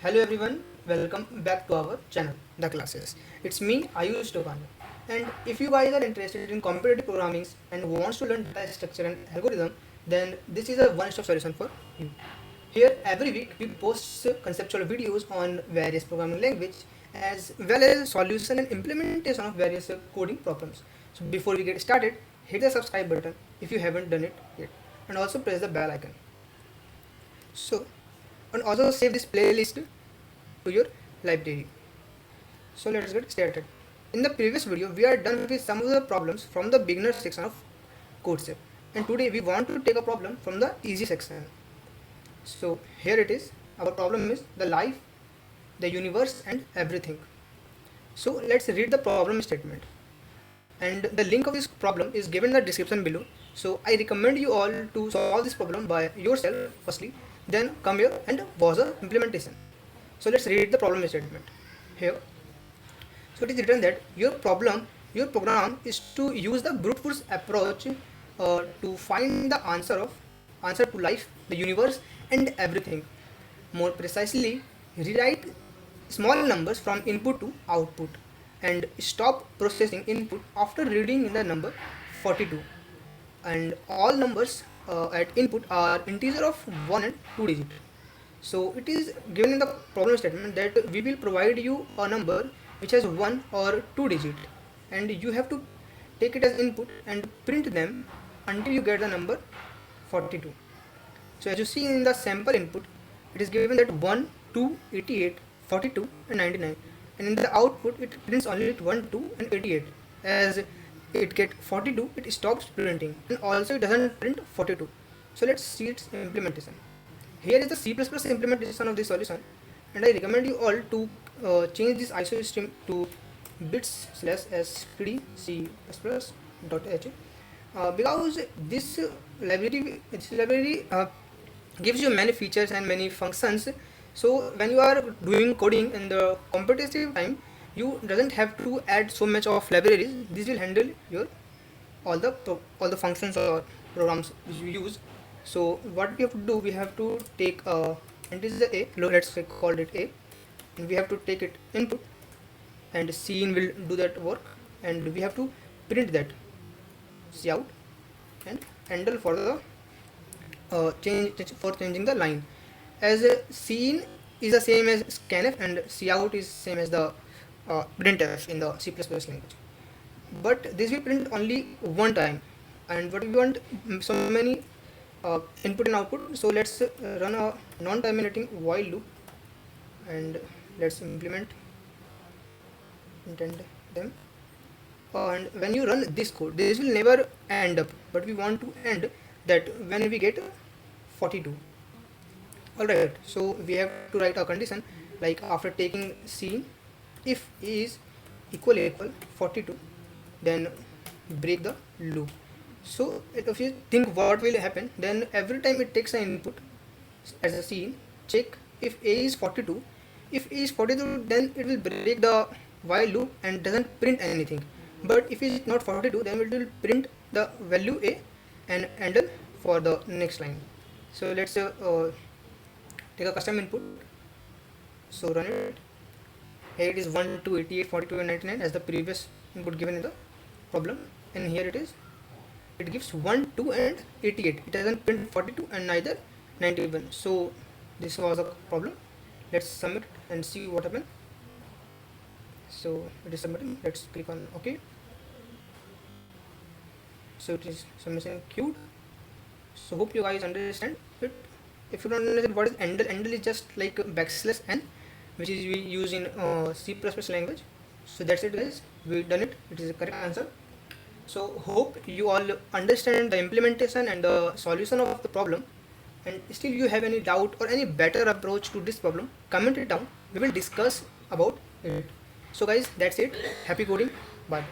Hello everyone, welcome back to our channel, The Classes. It's me, Ayush Tokani. And if you guys are interested in competitive programming and wants to learn data structure and algorithm, then this is a one-stop solution for you. Here every week we post conceptual videos on various programming language as well as solution and implementation of various coding problems. So before we get started, hit the subscribe button if you haven't done it yet and also press the bell icon. So and also save this playlist to your library. So let's get started. In the previous video, we are done with some of the problems from the beginner section of Codechef, and today we want to take a problem from the easy section. So here it is. Our problem is the life, the universe, and everything. So let's read the problem statement. And the link of this problem is given in the description below. So I recommend you all to solve this problem by yourself firstly, then come here and watch the implementation. So let's read the problem statement here. So it is written that your program is to use the brute force approach to find the answer to life, the universe, and everything. More precisely, rewrite small numbers from input to output and stop processing input after reading the number 42. And all numbers at input are integer of 1 and 2 digit. So it is given in the problem statement that we will provide you a number which has 1 or 2 digit, and you have to take it as input and print them until you get the number 42. So as you see in the sample input, it is given that 1, 2, 88, 42 and 99, and in the output it prints only 1, 2 and 88. As it get 42, it stops printing, and also it doesn't print 42. So let's see its implementation. Here is the C++ implementation of this solution, and I recommend you all to change this ISO stream to bits/std/c++.h because this library gives you many features and many functions. So when you are doing coding in the competitive time, you doesn't have to add so much of libraries. This will handle your all the functions or programs you use. So what we have to do, we have to take and this is the a, let's say call it a, and we have to take it input, and scene will do that work, and we have to print that cout and handle for the changing the line. As a scene is the same as scanf and cout is same as the printf in the C++ language, but this will print only one time, and what we want so many input and output. So let's run a non-terminating while loop, and let's intend them. And when you run this code, this will never end up, but we want to end that when we get 42. Alright, so we have to write a condition like after taking scene, if is equal 42, then break the loop. So if you think what will happen, then every time it takes an input as a scene, check if a is 42. If a is 42, then it will break the while loop and doesn't print anything. But if it is not 42, then it will print the value a and handle for the next line. So let's take a custom input. So run it. Here it is 1, 2, 88, 42 and 99 as the previous input given in the problem, and here it is. It gives 1, 2 and 88. It doesn't print 42 and neither 91. So this was a problem. Let's submit and see what happened. So it is submitting. Let's click on OK. So it is submission queued. So hope you guys understand it. If you don't understand what is handle is just like \n, which is we use in C++ language. So that's it guys, we done it. It is the correct answer. So hope you all understand the implementation and the solution of the problem, and still you have any doubt or any better approach to this problem, comment it down. We will discuss about it. So guys, that's it. Happy coding. Bye.